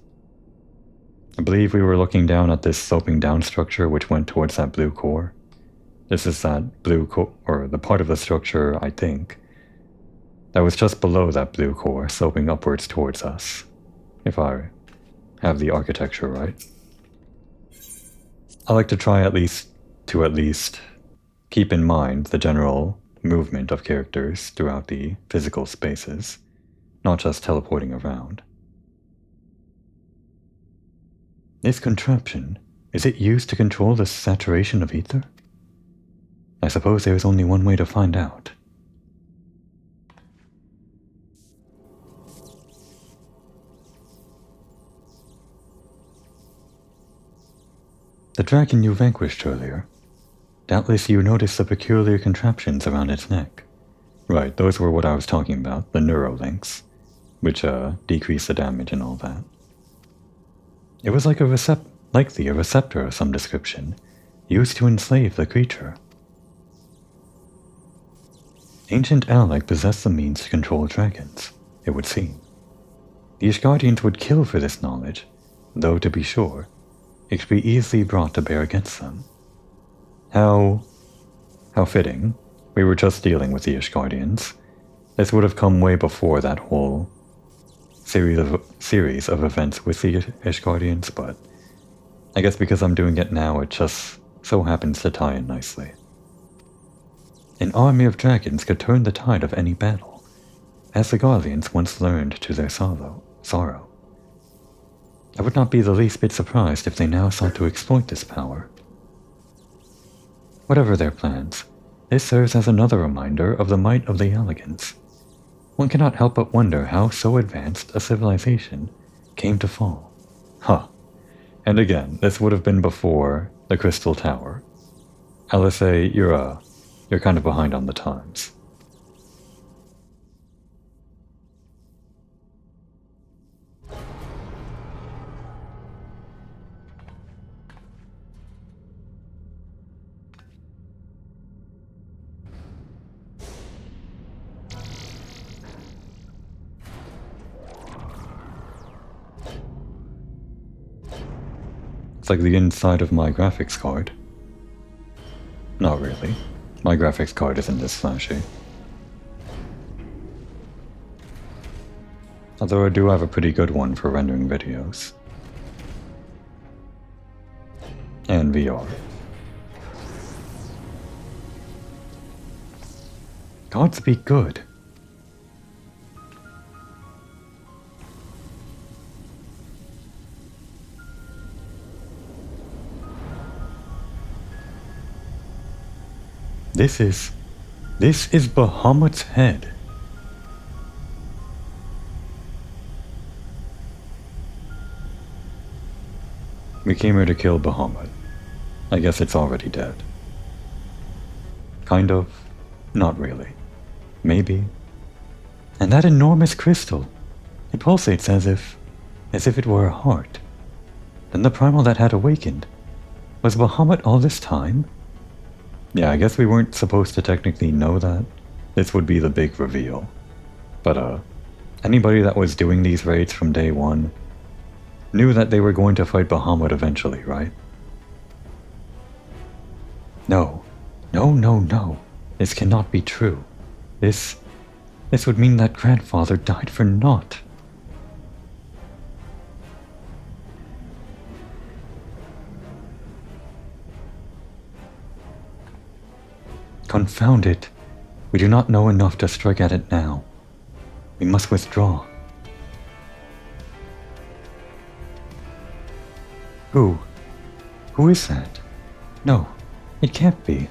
I believe we were looking down at this sloping down structure which went towards that blue core. This is that blue core, or the part of the structure, I think, that was just below that blue core, sloping upwards towards us, if I have the architecture right. I like to try at least keep in mind the general movement of characters throughout the physical spaces, not just teleporting around. This contraption, is it used to control the saturation of ether? I suppose there is only one way to find out. The dragon you vanquished earlier. Doubtless you noticed the peculiar contraptions around its neck. Right, those were what I was talking about, the neurolinks, which decrease the damage and all that. It was like likely a receptor of some description, used to enslave the creature. Ancient Alec possessed the means to control dragons, it would seem. The Ishgardians would kill for this knowledge, though to be sure, it could be easily brought to bear against them. How fitting. We were just dealing with the Ishgardians. This would have come way before that whole series of events with the Ishgardians, but I guess because I'm doing it now, it just so happens to tie in nicely. An army of dragons could turn the tide of any battle, as the Guardians once learned to their sorrow. I would not be the least bit surprised if they now sought to exploit this power. Whatever their plans, this serves as another reminder of the might of the Elegants. One cannot help but wonder how so advanced a civilization came to fall. Huh. And again, this would have been before the Crystal Tower. Alisei, you're kind of behind on the times. It's like the inside of my graphics card. Not really. My graphics card isn't this flashy. Although I do have a pretty good one for rendering videos. And VR. Gods be good. This is Bahamut's head. We came here to kill Bahamut. I guess it's already dead. Kind of. Not really. Maybe. And that enormous crystal. It pulsates as if it were a heart. Then the primal that had awakened. Was Bahamut all this time? Yeah, I guess we weren't supposed to technically know that. This would be the big reveal. But, anybody that was doing these raids from day one knew that they were going to fight Bahamut eventually, right? No. No. This cannot be true. This would mean that grandfather died for naught. Confound it. We do not know enough to strike at it now. We must withdraw. Who Who is that? No, it can't be.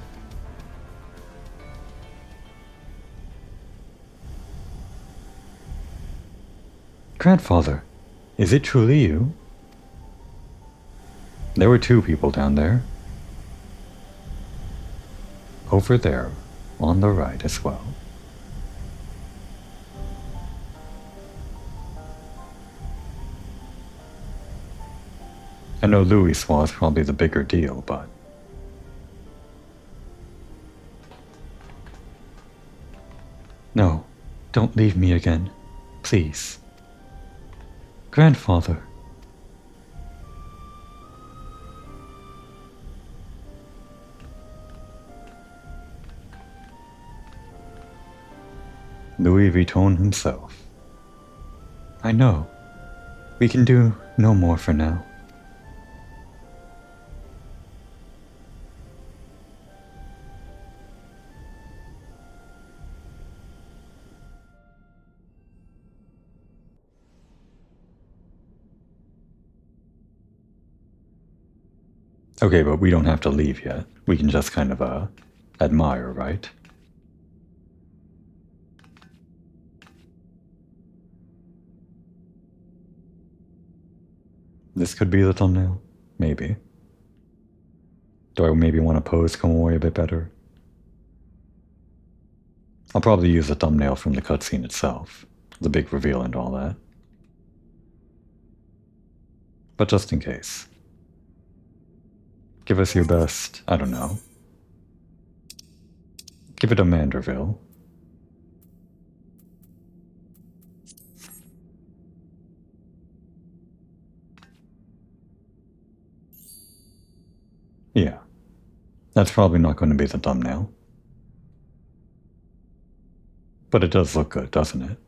Grandfather, is it truly you? There were 2 people down there. Over there, on the right as well. I know Louis was probably the bigger deal, but... No, don't leave me again, please. Grandfather. Louis Vuitton himself. I know. We can do no more for now. Okay, but we don't have to leave yet. We can just kind of, admire, right? This could be the thumbnail? Maybe. Do I maybe want to pose Komori a bit better? I'll probably use the thumbnail from the cutscene itself. The big reveal and all that. But just in case. Give us your best, I don't know. Give it a Manderville. Yeah. That's probably not going to be the thumbnail. But it does look good, doesn't it?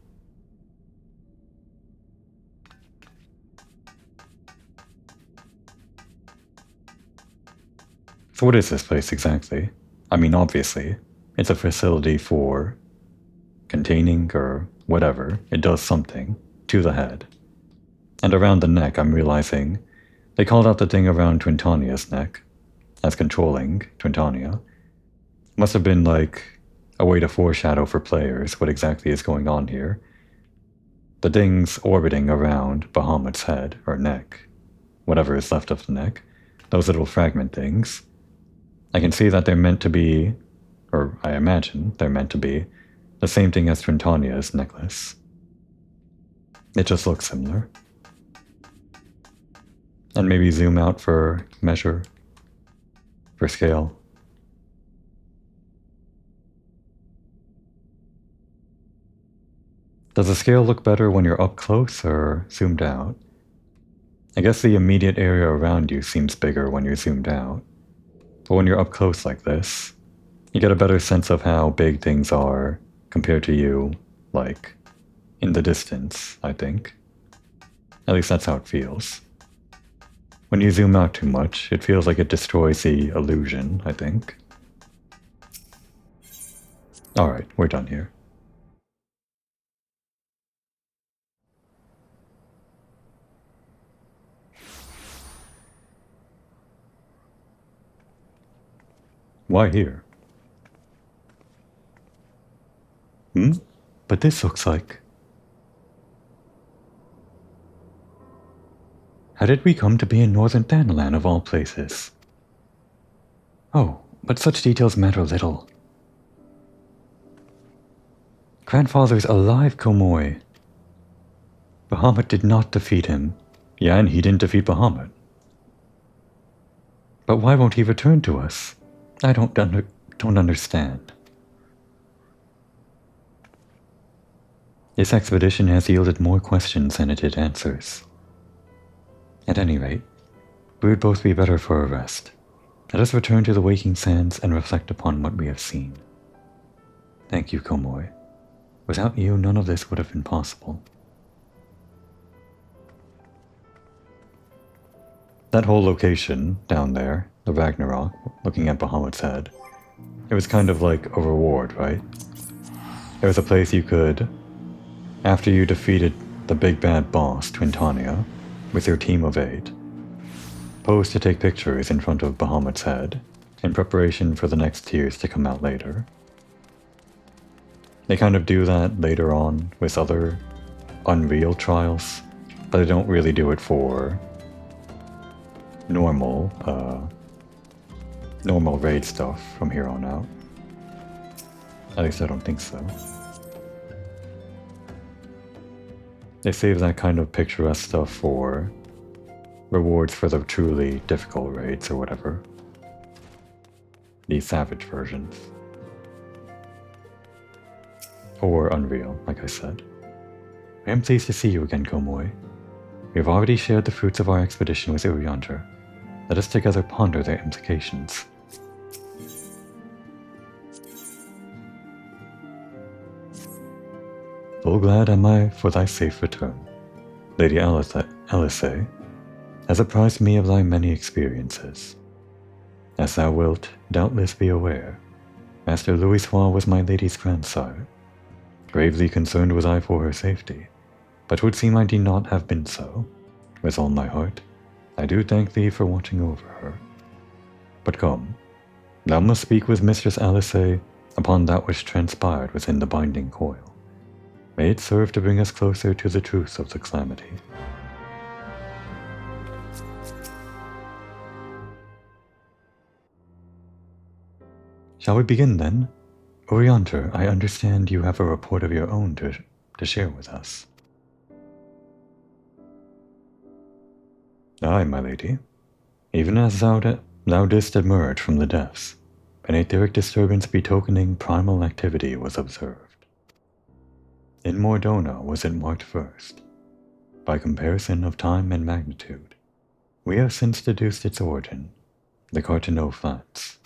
So what is this place exactly? I mean, obviously, it's a facility for containing or whatever. It does something to the head. And around the neck, I'm realizing they called out the thing around Twintania's neck as controlling Twintania. Must have been like a way to foreshadow for players what exactly is going on here. The things orbiting around Bahamut's head or neck, whatever is left of the neck, those little fragment things, I can see that they're meant to be, or I imagine they're meant to be, the same thing as Twintania's necklace. It just looks similar. And maybe zoom out for measure, for scale. Does the scale look better when you're up close or zoomed out? I guess the immediate area around you seems bigger when you're zoomed out. But when you're up close like this, you get a better sense of how big things are compared to you, like, in the distance, I think. At least that's how it feels. When you zoom out too much, it feels like it destroys the illusion, I think. Alright, we're done here. Why here? But this looks like... How did we come to be in northern Thanalan of all places? Oh, but such details matter little. Grandfather's alive, Komori. Bahamut did not defeat him. Yeah, and he didn't defeat Bahamut. But why won't he return to us? I don't understand. This expedition has yielded more questions than it did answers. At any rate, we would both be better for a rest. Let us return to the waking sands and reflect upon what we have seen. Thank you, Komori. Without you, none of this would have been possible. That whole location down there, the Ragnarok, looking at Bahamut's head, it was kind of like a reward, right? It was a place you could, after you defeated the big bad boss, Twintania, with your team of 8, posed to take pictures in front of Bahamut's head, in preparation for the next tiers to come out later. They kind of do that later on with other Unreal trials, but they don't really do it for normal raid stuff from here on out. At least I don't think so. They save that kind of picturesque stuff for rewards for the truly difficult raids or whatever. The Savage versions. Or Unreal, like I said. I am pleased to see you again, Komoy. We have already shared the fruits of our expedition with Urianger. Let us together ponder their implications. Full glad am I for thy safe return. Lady Elisay has apprised me of thy many experiences. As thou wilt doubtless be aware, Master Louisoix was my lady's grandsire. Gravely concerned was I for her safety, but would seem I need not have been so. With all my heart, I do thank thee for watching over her. But come, thou must speak with Mistress Elisay upon that which transpired within the binding coil. May it serve to bring us closer to the truth of the calamity. Shall we begin then? Urianger, I understand you have a report of your own to share with us. Aye, my lady. Even as thou didst emerge from the depths, an etheric disturbance betokening primal activity was observed. In Mordona was it marked first. By comparison of time and magnitude, we have since deduced its origin, the Carteneau Flats.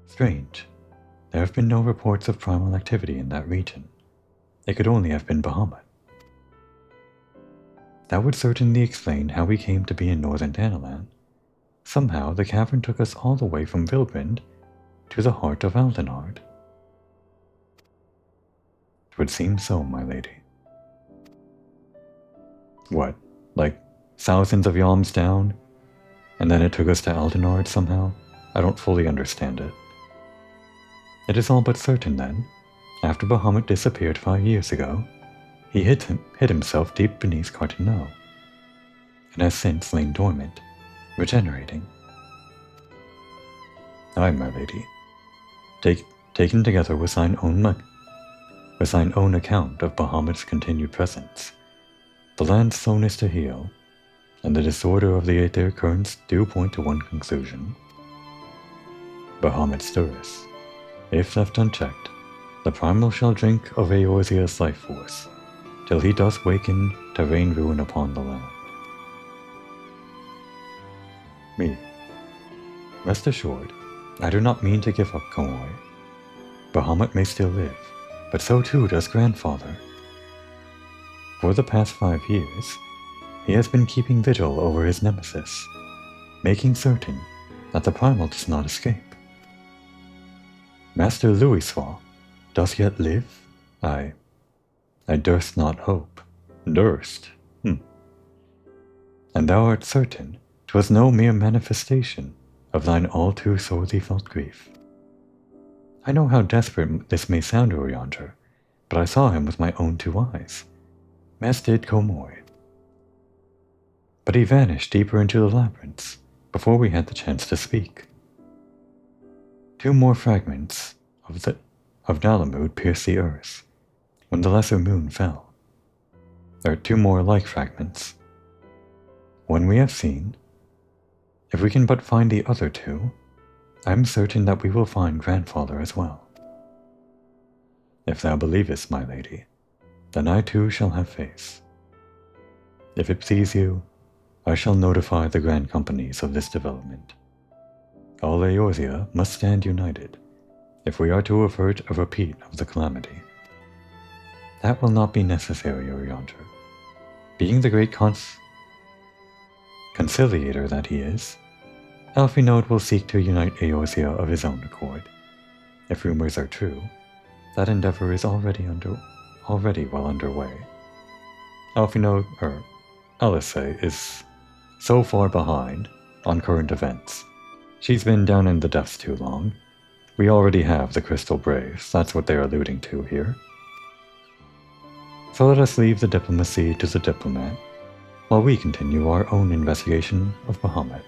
Strange. There have been no reports of primal activity in that region. It could only have been Bahamut. That would certainly explain how we came to be in northern Danalan. Somehow the cavern took us all the way from Vilbrind to the heart of Aldenard. It would seem so, my lady. What, like thousands of yalms down? And then it took us to Aldenard somehow? I don't fully understand it. It is all but certain then, after Bahamut disappeared 5 years ago, he hid himself deep beneath Carteneau, and has since lain dormant, regenerating. Aye, my lady. Taken together with thine own account of Bahamut's continued presence, the land's slowness to heal, and the disorder of the aether currents do point to one conclusion. Bahamut stirreth. If left unchecked, the primal shall drink of Eorzea's life force, till he doth waken to rain ruin upon the land. Me. Rest assured, I do not mean to give up Komoy. Bahamut may still live, but so too does grandfather. For the past 5 years, he has been keeping vigil over his nemesis, making certain that the primal does not escape. Master Louisoix doth yet live? I durst not hope. Durst? And thou art certain 'twas no mere manifestation of thine all too sorely felt grief. I know how desperate this may sound, Urianger, but I saw him with my own 2 eyes, as did Komoy. But he vanished deeper into the labyrinths before we had the chance to speak. 2 more fragments of Dalamud pierced the earth when the lesser moon fell. There are 2 more like fragments. One we have seen. If we can but find the other 2, I am certain that we will find grandfather as well. If thou believest, my lady, then I too shall have faith. If it please you, I shall notify the grand companies of this development. All Eorzea must stand united, if we are to avert a repeat of the calamity. That will not be necessary, Urianger. Being the great conciliator that he is, Alphinaud will seek to unite Eorzea of his own accord. If rumors are true, that endeavor is already well underway. Alphinaud, Elisay, is so far behind on current events. She's been down in the depths too long. We already have the Crystal Braves, that's what they're alluding to here. So let us leave the diplomacy to the diplomat, while we continue our own investigation of Bahamut.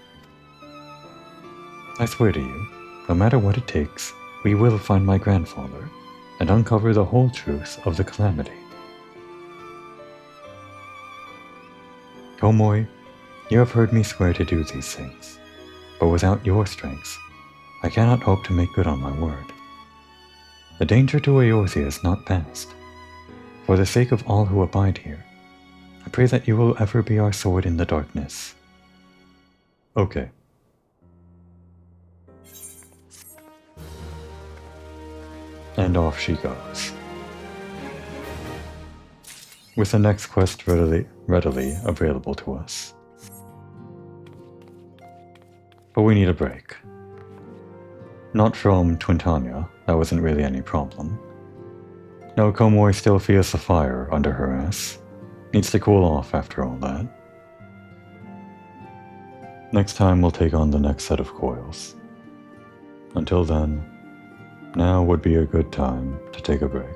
I swear to you, no matter what it takes, we will find my grandfather and uncover the whole truth of the calamity. Komoy, you have heard me swear to do these things, but without your strength, I cannot hope to make good on my word. The danger to Eorzea is not past. For the sake of all who abide here, I pray that you will ever be our sword in the darkness. Okay. And off she goes. With the next quest readily available to us. But we need a break. Not from Twintania, that wasn't really any problem. No, Komoy still feels the fire under her ass. Needs to cool off after all that. Next time we'll take on the next set of coils. Until then, now would be a good time to take a break.